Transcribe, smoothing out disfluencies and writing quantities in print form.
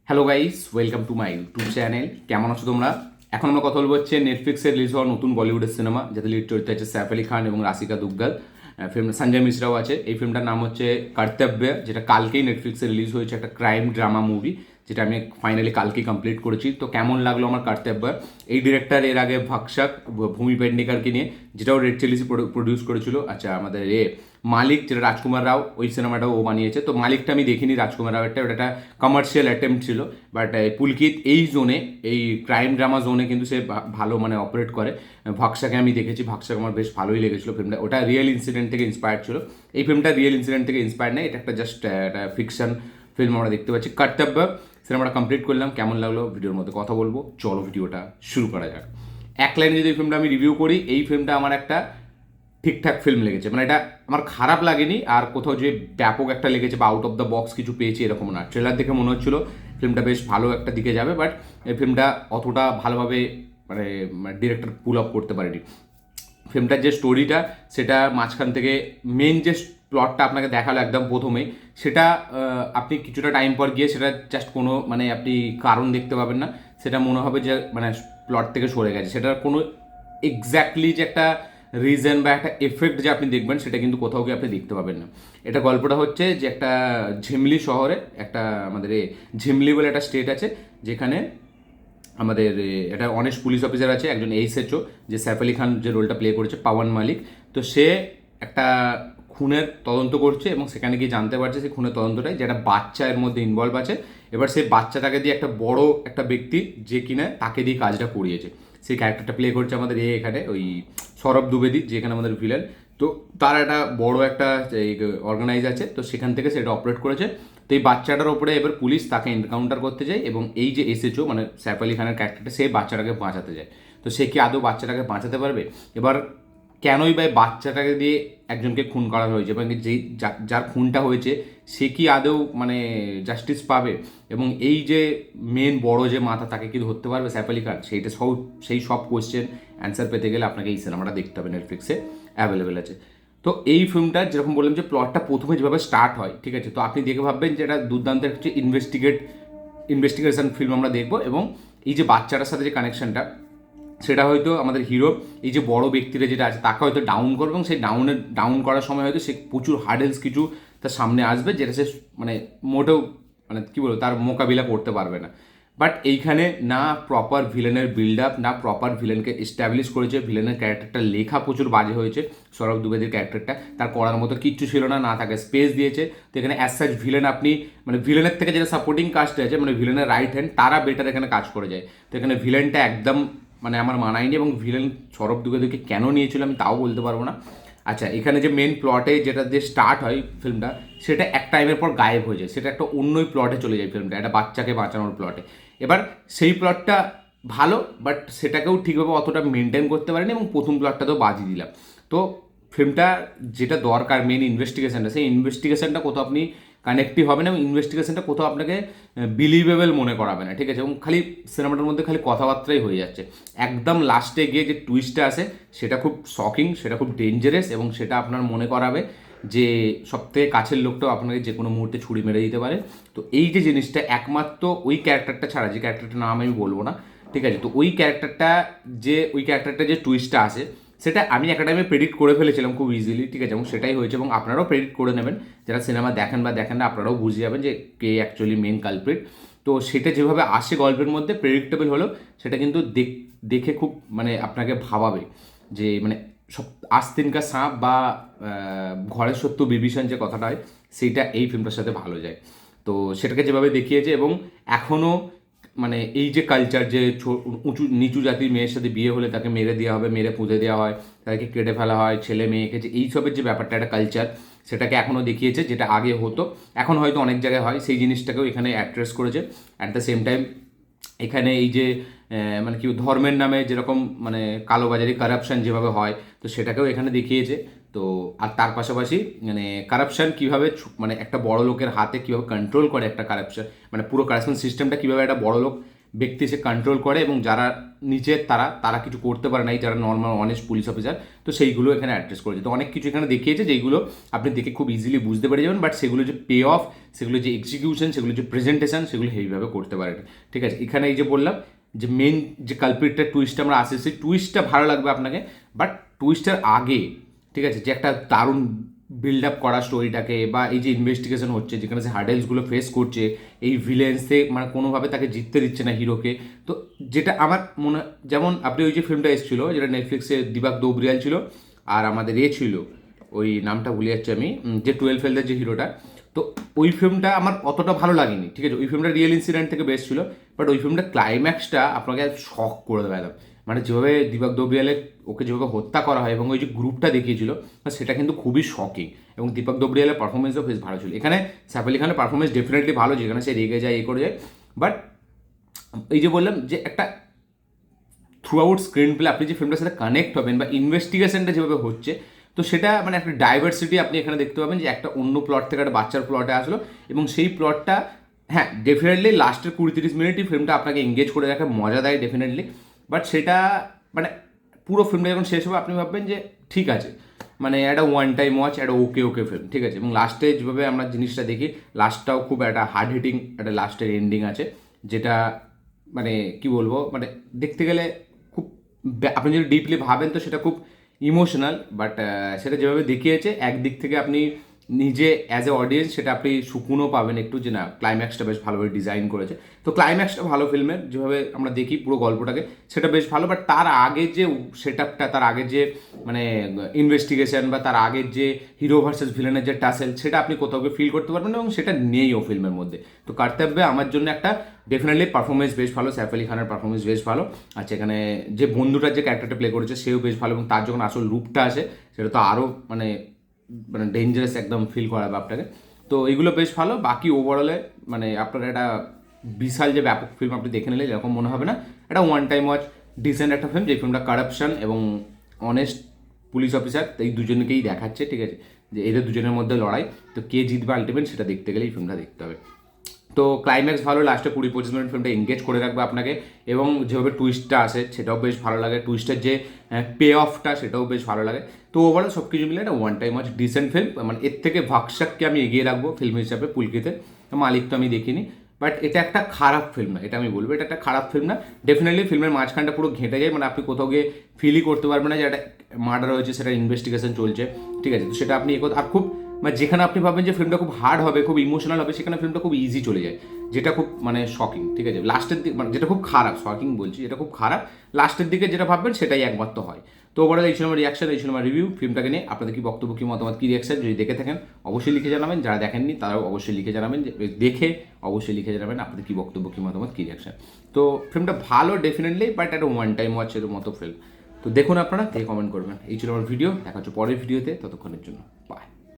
Hello guys, welcome to my YouTube channel. কেমন আছো তোমরা? এখন আমরা কথা বলবো হচ্ছে নেটফ্লিক্সে রিলিজ হওয়া নতুন বলিউডের সিনেমা, যাতে লিড চরিত্রে আছে সাইফ আলি খান এবং রাশিকা দুগ্গাল। ফিল্ম সঞ্জয় মিশ্রাও আছে। এই ফিল্মটার নাম হচ্ছে কর্তব্য, যেটা কালকেই নেটফ্লিক্সে রিলিজ হয়েছে। একটা ক্রাইম ড্রামা মুভি, যেটা আমি ফাইনালি কালকেই কমপ্লিট করেছি। তো কেমন লাগলো আমার কর্তব্য? এই ডিরেক্টর এর আগে ভক্ষক ভূমি পেডনেকারকে নিয়ে, যেটাও রেড চিলিসি প্রডিউস করেছিল। আচ্ছা, আমাদের মালিক, যেটা রাজকুমার রাও, ওই সিনেমাটাও ও বানিয়েছে। তো মালিকটা আমি দেখিনি, রাজকুমার রাওয়েরটা। ওটা একটা কমার্শিয়াল অ্যাটেম্প্ট ছিল। বাট পুলকিত এই জোনে, এই ক্রাইম ড্রামা জোনে কিন্তু সে ভালো মানে অপারেট করে। ভক্সাকে আমি দেখেছি, ভক্সাকে আমার বেশ ভালোই লেগেছিলো ফিল্মটা। ওটা রিয়েল ইনসিডেন্ট থেকে ইন্সপায়ার্ড ছিল। এই ফিল্মটা রিয়েল ইনসিডেন্ট থেকে ইন্সপায়ার্ড নেই, এটা একটা জাস্ট একটা ফিকশন ফিল্ম আমরা দেখতে পাচ্ছি। কর্তব্য সিনেমাটা কমপ্লিট করলাম। কেমন লাগলো ভিডিওর মধ্যে কথা বলবো, চলো ভিডিওটা শুরু করা যাক। এক লাইনে যদি এই ফিল্মটা আমি রিভিউ করি, এই ফিল্মটা আমার একটা ঠিকঠাক ফিল্ম লেগেছে। মানে এটা আমার খারাপ লাগেনি, আর কোথাও যে ব্যাপক একটা লেগেছে বা আউট অফ দ্য বক্স কিছু পেয়েছি এরকম না। ট্রেলার দেখে মনে হচ্ছিল ফিল্মটা বেশ ভালো একটা দিকে যাবে, বাট এই ফিল্মটা অতটা ভালোভাবে মানে ডিরেক্টর পুল আপ করতে পারেনি। ফিল্মটার যে স্টোরিটা, সেটা মাঝখান থেকে মেন যে প্লটটা আপনাকে দেখালো একদম প্রথমেই, সেটা আপনি কিছুটা টাইম পর গিয়ে সেটা জাস্ট কোনো মানে আপনি কারণ দেখতে পাবেন না। সেটা মনে হবে যে মানে প্লট থেকে সরে গেছে। সেটার কোনো এক্স্যাক্টলি যে একটা রিজন বা একটা এফেক্ট যে আপনি দেখবেন, সেটা কিন্তু কোথাও গিয়ে আপনি দেখতে পাবেন না। এটা গল্পটা হচ্ছে যে একটা ঝিমলি শহরে, একটা আমাদের ঝিমলি বলে একটা স্টেট আছে, যেখানে আমাদের একটা অনেস্ট পুলিশ অফিসার আছে, একজন এইচএচও, যে সাইফ আলি খান যে রোলটা প্লে করেছে, পাওয়ান মালিক। তো সে একটা খুনের তদন্ত করছে এবং সেখানে গিয়ে জানতে পারছে সেই খুনের তদন্তটাই যে একটা বাচ্চা এর মধ্যে ইনভলভ আছে। এবার সেই বাচ্চাটাকে দিয়ে একটা বড় একটা ব্যক্তি, যে কিনা তাকে দিয়ে কাজটা করিয়েছে, সেই ক্যারেক্টারটা প্লে করছে আমাদের এখানে ওই সৌরভ দ্বিবেদী, যেখানে আমাদের ভিলেন। তো তার একটা বড় একটা অর্গানাইজ আছে, তো সেখান থেকে সেটা অপারেট করেছে। তো এই বাচ্চাটার ওপরে এবার পুলিশ তাকে এনকাউন্টার করতে যায়, এবং এই যে এসএচও মানে সাইফ আলি খানের ক্যারেক্টারটা, সে বাচ্চাটাকে বাঁচাতে যায়। তো সে কি আদৌ বাচ্চাটাকে বাঁচাতে পারবে? এবার কেনই বা বাচ্চাটাকে দিয়ে একজনকে খুন করা হয়েছে, এবং যেই যার খুনটা হয়েছে সে কি আদৌ মানে জাস্টিস পাবে? এবং এই যে মেন বড় যে মাথা, তাকে কি ধরতে পারবে সাইফ আলি খান? সেই সব কোয়েশ্চেন অ্যান্সার পেতে গেলে আপনাকে এই সিনেমাটা দেখতে হবে, নেটফ্লিক্সে অ্যাভেলেবেল আছে। তো এই ফিল্মটা যেরকম বললাম যে প্লটটা প্রথমে যেভাবে স্টার্ট হয়, ঠিক আছে, তো আপনি দেখে ভাববেন যে এটা দুর্দান্ত হচ্ছে ইনভেস্টিগেশন ফিল্ম আমরা দেখবো। এবং এই যে বাচ্চাটার সাথে যে কানেকশনটা, সেটা হয়তো আমাদের হিরো এই যে বড় ব্যক্তিরা যেটা আছে তাকে হয়তো ডাউন করবে, এবং সেই ডাউন করার সময় হয়তো সে প্রচুর হার্ডেলস কিছু তার সামনে আসবে, যেটা সে মানে মোটেও মানে কী বলবো তার মোকাবিলা করতে পারবে না। বাট এইখানে না প্রপার ভিলেনের বিল্ড আপ, না প্রপার ভিলেনকে এস্টাবলিশ করেছে। ভিলেনের ক্যারেক্টারটা লেখা প্রচুর বাজে হয়েছে। সৌরভ দ্বিবেদীর ক্যারেক্টারটা, তার করার মতো কিচ্ছু ছিল না, না তাকে স্পেস দিয়েছে। তো এখানে অ্যাজ সাচ ভিলেন আপনি মানে ভিলেনের থেকে যেটা সাপোর্টিং কাস্ট আছে, মানে ভিলেনের রাইট হ্যান্ড, তারা বেটার এখানে কাজ করে যায়। তো এখানে ভিলেনটা একদম মানে আমার মানায়নি, এবং ভিলেন সৌরভ দ্বিবেদীকে কেন নিয়েছিল আমি তাও বলতে পারবো না। আচ্ছা, এখানে যে মেন প্লটে যেটা দিয়ে স্টার্ট হয় ফিল্মটা, সেটা এক টাইমের পর গায়েব হয়ে যায়। সেটা একটা অন্যই প্লটে চলে যায় ফিল্মটা, একটা বাচ্চাকে বাঁচানোর প্লটে। এবার সেই প্লটটা ভালো, বাট সেটাকেও ঠিকভাবে অতটা মেনটেন করতে পারেনি, এবং প্রথম প্লটটাতেও বাজিয়ে দিলাম। তো ফিল্মটা যেটা দরকার মেন ইনভেস্টিগেশনটা, সেই ইনভেস্টিগেশনটা কোথাও আপনি কানেক্টিভ হবে না, এবং ইনভেস্টিগেশনটা কোথাও আপনাকে বিলিভেবল মনে করাবে না, ঠিক আছে। এবং খালি সিনেমাটার মধ্যে খালি কথাবার্তাই হয়ে যাচ্ছে। একদম লাস্টে গিয়ে যে টুইস্টটা আসে, সেটা খুব শকিং, সেটা খুব ডেঞ্জারাস, এবং সেটা আপনার মনে করাবে যে সবথেকে কাছের লোকটাও আপনাকে যে কোনো মুহূর্তে ছুরি মেরে দিতে পারে। তো এই যে জিনিসটা একমাত্র ওই ক্যারেক্টারটা ছাড়া, যে ক্যারেক্টারটার নাম আমি বলবো না, ঠিক আছে, তো ওই ক্যারেক্টারটা যে টুইস্টটা আসে, সেটা আমি একটা টাইমে প্রেডিক্ট করে ফেলেছিলাম খুব ইজিলি, ঠিক আছে, এবং সেটাই হয়েছে। এবং আপনারাও প্রেডিক্ট করে নেবেন, যারা সিনেমা দেখেন বা দেখেন না, আপনারাও বুঝে যাবেন যে কে অ্যাকচুয়ালি মেন কালপ্রিট। তো সেটা যেভাবে আসে গল্পের মধ্যে প্রেডিক্টেবল হলো, সেটা কিন্তু দেখে খুব মানে আপনাকে ভাবাবে যে মানে সব আস্তিন কা সাঁপ বা ঘরের সত্য বিভীষণ যে কথাটা হয়, সেইটা এই ফিল্মটার সাথে ভালো যায়। তো সেটাকে যেভাবে দেখিয়েছে, এবং এখনও মানে এই যে কালচার, যে উঁচু নিচু জাতির মেয়ের সাথে বিয়ে হলে তাকে মেরে দেওয়া হবে, মেরে পুঁতে দেওয়া হয়, তাকে কেটে ফেলা হয়, ছেলে মেয়েকে, যে এইসবের যে ব্যাপারটা একটা কালচার, সেটাকে এখনও দেখিয়েছে। যেটা আগে হতো, এখন হয়তো অনেক জায়গায় হয়, সেই জিনিসটাকেও এখানে অ্যাড্রেস করেছে। অ্যাট দ্য সেম টাইম এখানে এই যে মানে কি ধর্মের নামে যেরকম মানে কালোবাজারি কারাপশান যেভাবে হয়, তো সেটাকেও এখানে দেখিয়েছে। তো আর তার পাশাপাশি মানে কারাপশান কীভাবে মানে একটা বড় লোকের হাতে কীভাবে কন্ট্রোল করে একটা কারাপশান, মানে পুরো কারাপশান সিস্টেমটা কীভাবে একটা বড় লোক ব্যক্তি সে কন্ট্রোল করে এবং যারা নিচের তারা কিছু করতে পারে না, এই যারা নর্মাল অনেস্ট পুলিশ অফিসার, তো সেইগুলো এখানে অ্যাড্রেস করেছে। তো অনেক কিছু এখানে দেখিয়েছে যেগুলো আপনি দেখে খুব ইজিলি বুঝতে পেরে যাবেন, বাট সেগুলো যে পে অফ, সেগুলো যে এক্সিকিউশন, সেগুলো যে প্রেজেন্টেশন, সেগুলো হেভিভাবে করতে পারে। ঠিক আছে, এখানে এই যে বললাম যে মেন যে কালপিটটা টুইস্টটা আমরা আসে, সেই টুইস্টটা ভালো লাগবে আপনাকে, বাট টুইস্টের আগে ঠিক আছে যে একটা দারুণ বিল্ড আপ করা স্টোরিটাকে, বা এই যে ইনভেস্টিগেশন হচ্ছে যেখানে সে হার্ডেলসগুলো ফেস করছে, এই ভিলেন্সে মানে কোনোভাবে তাকে জিততে দিচ্ছে না হিরোকে। তো যেটা আমার মনে, যেমন আপনি ওই যে ফিল্মটা এসেছিলো যেটা নেটফ্লিক্সে দিবাক দোবরিয়াল ছিল আর আমাদের ছিল, ওই নামটা ভুলে যাচ্ছি আমি, যে 12 ফেলদের যে হিরোটা, তো ওই ফিল্মটা আমার অতটা ভালো লাগেনি। ঠিক আছে, ওই ফিল্মটা রিয়েল ইনসিডেন্ট থেকে বেস্ট ছিল, বাট ওই ফিল্মটা ক্লাইম্যাক্সটা আপনাকে শক করে দেবে একদম। মানে যেভাবে দিবাক দোবরিয়ালের ওকে যেভাবে হত্যা করা হয় এবং ওই যে গ্রুপটা দেখিয়েছিল, সেটা কিন্তু খুবই শকিং, এবং দীপক দোবরিয়ালের পারফরমেন্সও বেশ ভালো ছিল। এখানে সাইফ আলি খানের পারফরমেন্স ডেফিনেটলি ভালো, যেখানে সে রেগে যায়, করে যায়, বাট এই যে বললাম যে একটা থ্রু আউট স্ক্রিন প্লে আপনি যে ফিল্মটার সাথে কানেক্ট হবেন, বা ইনভেস্টিগেশনটা যেভাবে হচ্ছে, তো সেটা মানে একটা ডাইভার্সিটি আপনি এখানে দেখতে পাবেন, যে একটা অন্য প্লট থেকে একটা বাচ্চার প্লটে আসলো, এবং সেই প্লটটা হ্যাঁ ডেফিনেটলি লাস্টের 20-30 মিনিটই ফিল্মটা আপনাকে এঙ্গেজ করে রাখে, মজা দেয় ডেফিনেটলি, বাট সেটা মানে পুরো ফিল্মটা যখন শেষ হবে আপনি ভাববেন যে ঠিক আছে, মানে একটা ওয়ান টাইম ওয়াচ, একটা ওকে ওকে ফিল্ম, ঠিক আছে। এবং লাস্টে যেভাবে আমরা জিনিসটা দেখি, লাস্টটাও খুব একটা হার্ড হিটিং একটা লাস্টের এন্ডিং আছে, যেটা মানে কি বলবো, মানে দেখতে গেলে খুব আপনি যদি ডিপলি ভাবেন তো সেটা খুব ইমোশনাল, বাট সেটা যেভাবে দেখিয়েছে একদিক থেকে আপনি নিজে অ্যাজ এ অডিয়েন্স সেটা আপনি সুকুনও পাবেন একটু, যে না ক্লাইম্যাক্সটা বেশ ভালোভাবে ডিজাইন করেছে। তো ক্লাইম্যাক্সটা ভালো ফিল্মের, যেভাবে আমরা দেখি পুরো গল্পটাকে, সেটা বেশ ভালো, বাট তার আগে যে সেট আপটা, তার আগে যে মানে ইনভেস্টিগেশন, বা তার আগের যে হিরো ভার্সেস ভিলেনের যে টাসেল, সেটা আপনি কোথাও ফিল করতে পারবেন না, এবং সেটা নেই ও ফিল্মের মধ্যে। তো কর্তব্যে আমার জন্য একটা ডেফিনেটলি পারফরমেন্স বেশ ভালো, সাইফ আলি খানের পারফরমেন্স বেশ ভালো। আচ্ছা, এখানে যে বন্ধুটার যে ক্যারেক্টারটা প্লে করেছে সেও বেশ ভালো, এবং তার যখন আসল রূপটা আসে সেটা তো আরও মানে মানে ডেঞ্জারাস একদম ফিল করাবে আপনাকে। তো এইগুলো বেশ ভালো। বাকি ওভারঅলে মানে আপনার একটা বিশাল যে ব্যাপক ফিল্ম আপনি দেখে নিলে এরকম মনে হবে না, একটা ওয়ান টাইম ওয়াচ ডিসেন্ট একটা ফিল্ম, যে ফিল্মটা কারাপশন এবং অনেস্ট পুলিশ অফিসার এই দুজনকেই দেখাচ্ছে, ঠিক আছে, যে এদের দুজনের মধ্যে লড়াই, তো কে জিতবে আলটিমেট সেটা দেখতে গেলে এই ফিল্মটা দেখতে হবে। তো ক্লাইম্যাক্স ভালো, লাস্টে 20-25 মিনিট ফিল্মটা এঙ্গেজ করে রাখবে আপনাকে, এবং যেভাবে টুইস্টটা আসে সেটাও বেশ ভালো লাগে, টুইস্টের যে পে অফটা সেটাও বেশ ভালো লাগে। তো ওভারঅল সব কিছু মিলে একটা one time watch decent film, মানে এর থেকে ভাগশাককে আমি এগিয়ে রাখবো ফিল্ম হিসাবে পুলকিতে, মালিক তো আমি দেখিনি, বাট এটা একটা খারাপ ফিল্ম না, এটা আমি বলবো এটা একটা খারাপ ফিল্ম না। ডেফিনেটলি ফিল্মের মাঝখানটা পুরো ঘেঁটে যায়, মানে আপনি কোথাও গিয়ে ফিলই করতে পারবেন না যে একটা মার্ডার হয়েছে, সেটা ইনভেস্টিগেশন চলছে, ঠিক আছে। তো সেটা আপনি আর খুব মানে যেখানে আপনি ভাবেন যে ফিল্মটা খুব হার্ড হবে, খুব ইমোশনাল হবে, সেখানে ফিল্মটা খুব ইজি চলে যায়, যেটা খুব মানে শকিং, ঠিক আছে। লাস্টের দিকে মানে যেটা খুব খারাপ, শকিং বলছি, যেটা খুব খারাপ, লাস্টের দিকে যেটা ভাববেন সেটাই একমাত্র হয়। তো ওভারঅল এই ছিল আমার রিয়াকশন, এই ছিল আমার রিভিউ ফিল্মটাকে নিয়ে। আপনাদের কি বক্তব্য, কি মতামত, কি রিয়াকশন, যদি দেখে থাকেন অবশ্যই লিখে জানাবেন, যারা দেখেননি তারাও অবশ্যই লিখে জানাবেন, দেখে অবশ্যই লিখে জানাবেন আপনাদের কি বক্তব্য, কি মতামত, কি রিয়াকশন। তো ফিল্মটা ভালো ডেফিনেটলি, বাট একটা ওয়ান টাইম ওয়াচের মতো ফিল্ম। তো দেখুন আপনারা, দেখে কমেন্ট করবেন। এই ছিল আমার ভিডিও, দেখা হচ্ছে পরের ভিডিওতে, ততক্ষণের জন্য বাই।